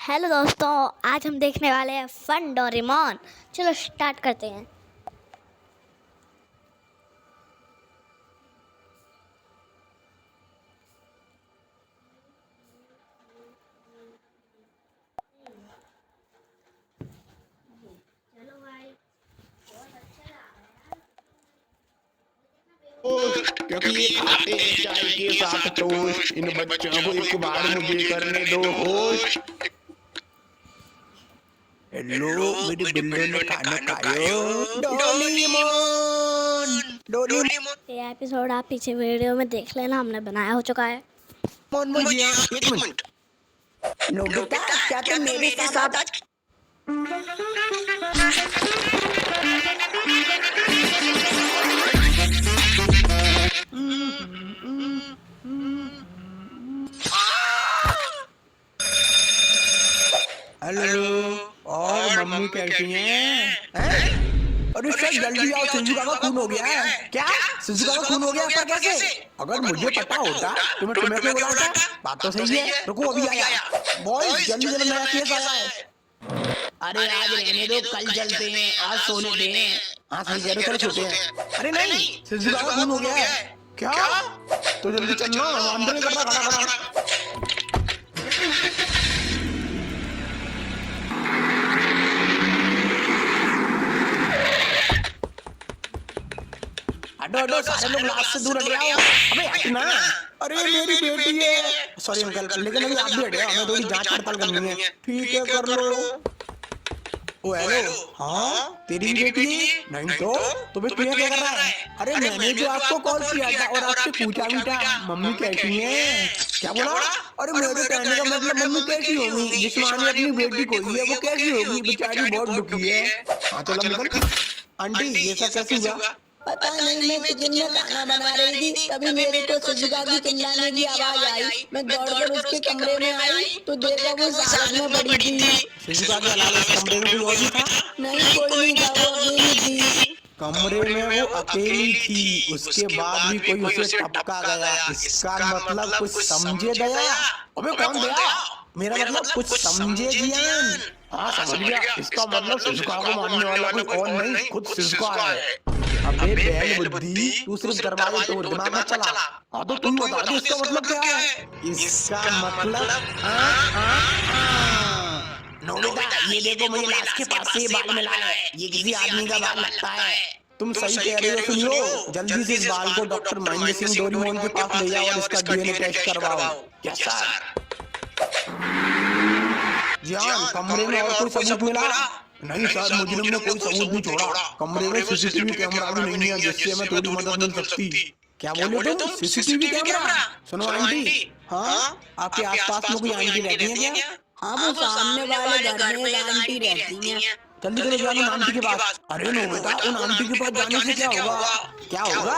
Hello दोस्तों, आज हम देखने वाले हैं फन डोरेमोन। चलो स्टार्ट करते हैं। चलो भाई, बहुत अच्छा क्योंकि ये खाते हैं चाय के साथ टोस्ट। इन बच्चों को एक बार मुझे करने दो होस्ट। हेलो मेरे बिल्लो ने खाना खायो। डोरेमोन डोरेमोन ये एपिसोड आप पीछे वीडियो में देख लेना, हमने बनाया हो चुका है। मुझे एक मिनट। नोबिता, क्या तुम मेरे साथ आज हेलो और मम्मी कैसी हैं? अरे सर जल्दी आओ, शिजुका का खून हो गया है। क्या शिजुका का खून हो गया पर कैसे? अगर मुझे पता होता तो मैं तुम्हें क्यों बुलाता? बात तो सही है। रुको अभी आया। बॉयज जल्दी जल्दी नया केस आया है। अरे आज रहने दो, कल चलते हैं। आज सोने दें। हाँ सही कह रहे हो, चलो सोते हैं। अरे नहीं, शिजुका का खून हो गया है। क्या? तो जल्दी चलना, अंदर नहीं करना खड़ा। हटो हटो, सारे लोग लास्ट से दूर हट जाओ। अबे हटना। अरे मेरी बेटी है। सॉरी अंकल, लेकिन अभी आप भी हट जाओ, हमें थोड़ी जांच पड़ताल करनी है। ठीक है कर लो। ओ हेलो, हाँ तेरी भी बेटी है? नहीं तो फिर तुम्हें क्या कर रहा है? अरे मैंने जो आपको कॉल किया था और आपसे पूछा भी था मम्मी कैसी है। क्या बोला? अरे मेरे कहने का मतलब मम्मी कैसी होगी? जिस माँ ने अपनी बेटी को है वो कैसी होगी? बेचारी बहुत दुखी है। हाँ चलो निकल। आंटी ये सब कैसे हुआ? पता नहीं, मैं किचन में खाना बना रही थी, तभी मेरे को शिजुका की चिल्लाने की आवाज आई। मैं दौड़कर उसके कमरे में आई तो देखा वो इस हालत में पड़ी थी। शिजुका के अलावा इस कमरे में कोई और भी था? नहीं, कोई नहीं था, वो अकेली थी। कमरे में वो अकेली थी, उसके बाद भी कोई उसे टपका गया। इसका मतलब कुछ समझे दया? अबे कौन दया? मेरा मतलब कुछ समझे जियान? हाँ समझ गया। इसका मतलब शिजुका को मारने वाला कोई और नहीं, खुद शिजुका है। अबे बैल बुद्धि, तू सिर्फ दरवाजे तोड़ दिमाग मत चला। हाँ तो तुम बता दो इसका मतलब क्या है? इसका मतलब नोबिता, ये देखो मुझे लाश के पास से ये बाल मिला है। ये किसी आदमी का बाल लगता है। तुम सही कह रहे हो। सुनियो, जल्दी से इस बाल को डॉक्टर महेंद्र सिंह डोरेमोन के पास ले जाओ और इसका डीएनए टेस्ट करवाओ। Yes sir. जान, कमरे में और कोई सबूत मिला? नहीं सर, मुजरिम ने कोई सबूत नहीं छोड़ा। कमरे में सीसीटीवी कैमरा भी नहीं है जिससे हमें थोड़ी मदद मिल सकती। क्या बोले तुम? CCTV camera? सुनो आंटी, हाँ आपके आसपास में कोई आंटी रहती है क्या? हाँ, वो सामने वाले घर में एक आंटी रहती हैं। जल्दी चलो जाओ उन आंटी के पास। अरे नो बेटा, उन आंटी के पास जाने से क्या होगा? क्या होगा?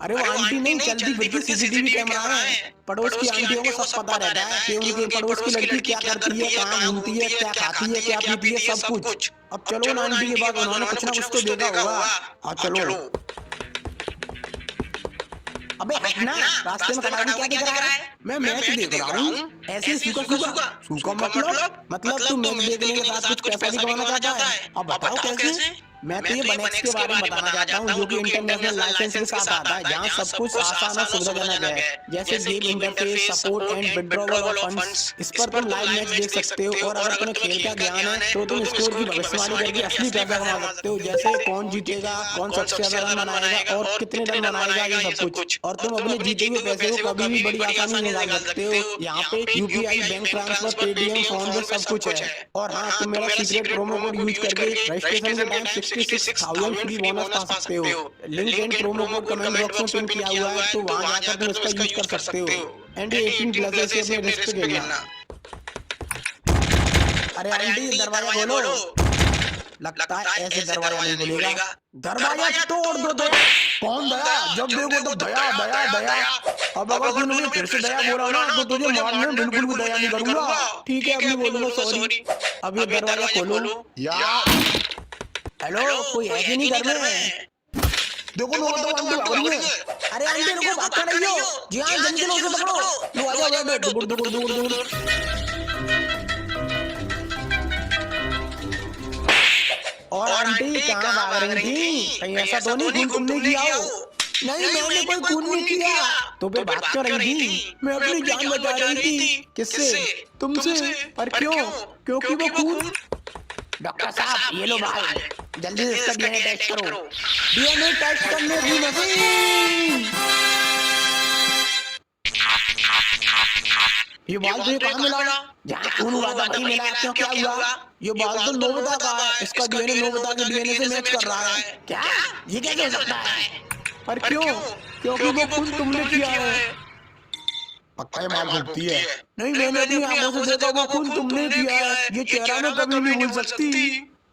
अरे वो आंटी नहीं चलती फिरती सीसीटीवी कैमरा है। पड़ोस की आंटियों को सब पता रहता है कि उनके पड़ोस की लड़की क्या करती है, कहाँ घूमती है, क्या खाती है, क्या पीती है, सब कुछ। अब चलो उन आंटी के पास, उन्होंने कुछ ना कुछ तो देखा होगा। हाँ चलो। अबे हटना, रास्ते में खड़ा क्या दिख रहा है? मैं मैच देख रहा हूँ। ऐसे सूखा सूखा सूखा मतलब तू मैच देखने के साथ कुछ पैसा भी कमाना चाहता है? अब बताओ कैसे? मैं तो ये बनेक्स के बारे में बताना चाहता हूँ, जो कि इंटरनेशनल लाइसेंस के साथ आता है, जहाँ सब कुछ आसान और सुविधाजनक है, जैसे game interface, support and withdrawal of funds. इस पर तुम लाइव मैच देख सकते हो और अगर तुम्हें खेल का ज्ञान है तो तुम स्कोर की भविष्यवाणी करके असली पैसा कमा सकते हो, जैसे कौन जीतेगा, कौन सबसे ज्यादा रन बनाएगा और कितने रन बनाएगा, ये सब कुछ। और तुम अपने जीते हुए पैसे को कभी भी बड़ी आसानी से निकाल सकते हो। यहाँ पे UPI, bank transfer, Paytm, phone पे सब कुछ है। और हाँ, तुम मेरा सीक्रेट प्रोमो कोड यूज करके रजिस्ट्रेशन के टाइम 66,000 फ्री बोनस पा सकते हो। Link and promo code comment box में पिन किया हुआ है, तो वहां जाकर तुम इसका यूज कर सकते हो। एंड 18+ से अपने रिस्क पे खेलना। अरे आंटी दरवाजा खोलो। लगता है ऐसे दरवाजा नहीं खुलेगा। दरवाजा तोड़ दो दया। कौन दया? जब देखो तो दया दया दया। अब अगर तूने फिर से दया बोला ना तो तुझे मारने में बिल्कुल भी दया नहीं करूंगा। ठीक है, अब नहीं बोलूंगा, सॉरी। अब ये दरवाजा खोलो यार। हेलो, कोई है कि नहीं घर में? देखो लो तो आंटी भाग रही है। अरे आंटी रुको, भागते नहीं हो। जी हाँ, जल्दी लो उसे पकड़ो। लो आ जाओ, बैठो। दूर दूर दूर दूर। आंटी कहाँ भाग रही थी? कहीं ऐसा तो नहीं खून तुमने किया हो? नहीं मैंने कोई खून नहीं किया। तो फिर भाग क्यों रही थी? मैं अपनी जान बचा रही थी। किससे? तुमसे। पर क्यों? क्योंकि वो खून। डॉक्टर साहब ये लो बाल, जल्दी से इसका डीएनए टेस्ट करो। डीएनए टेस्ट करने की मशीन। ये बाल तो कहाँ मिला? जहाँ खून हुआ था वहीं मिला। क्यों क्या हुआ? ये बाल तो नोबिता का है, इसका डीएनए नोबिता के डीएनए से मैच कर रहा है। क्या? ये कैसे हो सकता है? पर क्यों? क्योंकि वो खून तुमने किया है। पक्का ये माल घूमती है। नहीं मैंने अपनी आंखों से देखा, वो खून तुमने किया है। ये चेहरा मैं कभी नहीं भूल सकती।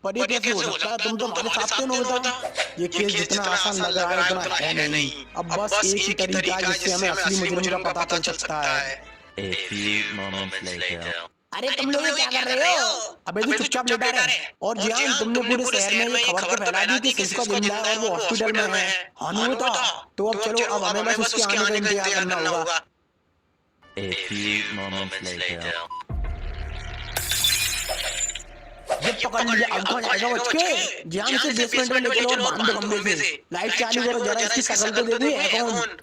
पर ये कैसे हो सकता है? तुम तो हमारे साथ थे नोबिता। ये केस जितना आसान लग रहा है उतना है नहीं। अब बस एक ही तरीका है जिससे हमें असली मुजरिम का पता चल सकता है। A few moments later. अरे तुम लोग क्या कर रहे हो? अबे तो चुपचाप लेटा रहे। और जियान तुमने पूरे शहर में ये खबर तो फैला दी कि सिस्का जिंदा है और वो हॉस्पिटल में है। हाँ नोबिता, तो अब चलो, अब हमें बस उसके आने का इंतजार करना होगा। A few moments later. ये पकड़ लिया, अब कौन जाएगा बच के? जियान इसे बेसमेंट में लेके लो और बांध दो खंबे से। लाइट चालू करो जरा, इसकी शक्ल तो देखो है कौन?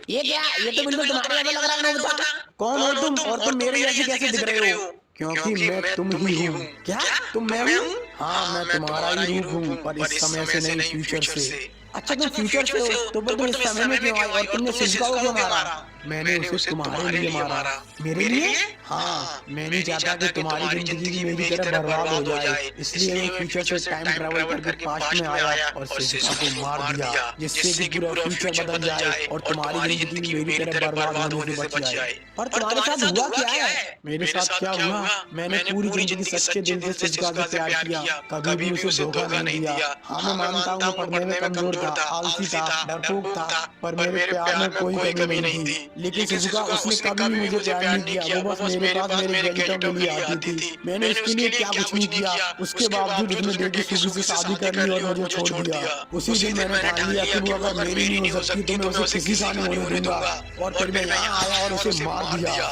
ये क्या? ये तो बिल्कुल तुम्हारे जैसा लग रहा है नोबिता। कौन हो तुम? और तुम मेरे जैसे कैसे दिख रहे हो? क्योंकि मैं तुम ही हूँ। क्या तुम मैं हूँ? हाँ मैं तुम्हारा ही रूप हूँ, पर इस समय से नहीं, फ्यूचर से। अच्छा तुम फ्यूचर से हो, तो तुम इस समय में क्यों आए और तुमने सिस्का को क्यों मारा? मैंने उसे तुम्हारे लिए मारा। मेरे लिए? हाँ, मैं नहीं चाहता कि तुम्हारी जिंदगी मेरी तरह बर्बाद हो जाए, इसलिए मैं फ्यूचर से टाइम ट्रैवल करके पास्ट में आया और सिस्का को मार दिया, जिससे कि पूरा फ्यूचर बदल जाए और तुम्हारी जिंदगी मेरी तरह बर्बाद होने से बच जाए। पर तुम्हारे साथ हुआ क्या है? मेरे साथ क्या हुआ? मैंने पूरी जिंदगी सच्चे दिल से सिस्का से प्यार किया, कभी भी उसे धोखा नहीं दिया। हाँ मैं मानता हूँ पढ़ने में कमजोर था, आलसी था, डरपोक था, पर मेरे प्यार में कोई कमी नहीं थी। लेकिन सिस्का उसने कभी भी मुझे प्यार नहीं किया। वो बस मेरे पास मेरे गैजेटों के लिए आती थी। मैंने उसके लिए क्या कुछ नहीं किया। उसके बावजूद उसने देखी सुजू से शादी कर ली और मुझे छोड़ दिया। उसी दिन मैंने ठान लिया कि वो अगर मेरी नहीं हो सकती तो मैं उसे किसी का नहीं होने दूंगा। और फिर मैं यहाँ आया और उसे मार दिया।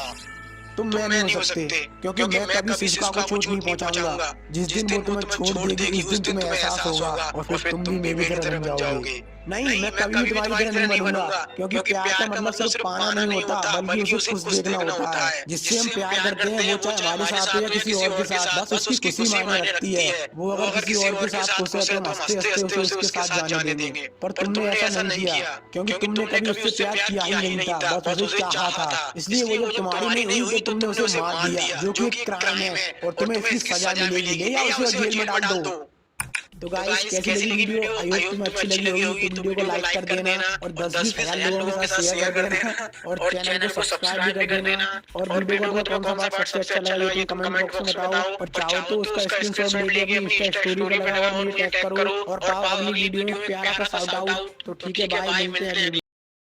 तुम मैं नहीं हो सकते, क्योंकि मैं कभी सिस्का को चोट नहीं पहुंचाऊंगा। जिस दिन वो तुम्हें छोड़ देगी उस दिन तुम्हें एहसास होगा और फिर तुम भी मेरी तरह बन जाओगे। नहीं मैं कभी भी तुम्हारी तरह नहीं बनूंगा, क्योंकि प्यार का मतलब सिर्फ पाना नहीं होता, बल्कि उसे खुश देखना होता है। जिससे हम प्यार करते हैं वो चाहे हमारे साथ हो या किसी और के साथ, बस उसकी खुशी मायने रखती है। वो अगर किसी और के साथ खुश है तो हम हंसते हंसते उसे उसके साथ जाने देंगे। पर तुमने ऐसा नहीं किया, क्योंकि तुमने कभी उससे प्यार किया ही नहीं था, बस उसे चाहा था। इसलिए वो जब तुम्हारी नहीं हुई तो तुमने उसे मार दिया, जो कि एक क्राइम है और तुम्हें इसकी सजा मिलेगी। ले जाओ उसे जेल में डाल दो। तो गाइस कैसी लगी वीडियो? आई होप तुम्हें अच्छी लगी होगी। तो वीडियो को लाइक कर देना और 10-20 लोगों के साथ शेयर कर देना और चैनल को सब्सक्राइब भी कर देना। और वीडियो को कौन सा पार्ट सबसे अच्छा लगा ये तुम कमेंट बॉक्स में बताओ। और चाहो तो उसका स्क्रीनशॉट लेके अपनी इंस्टा स्टोरी पर लगाओ और मुझे टैग करो और पाओ अगली वीडियो में प्यारा सा शाउट आउट। तो ठीक है, बाय, मिलते हैं अगली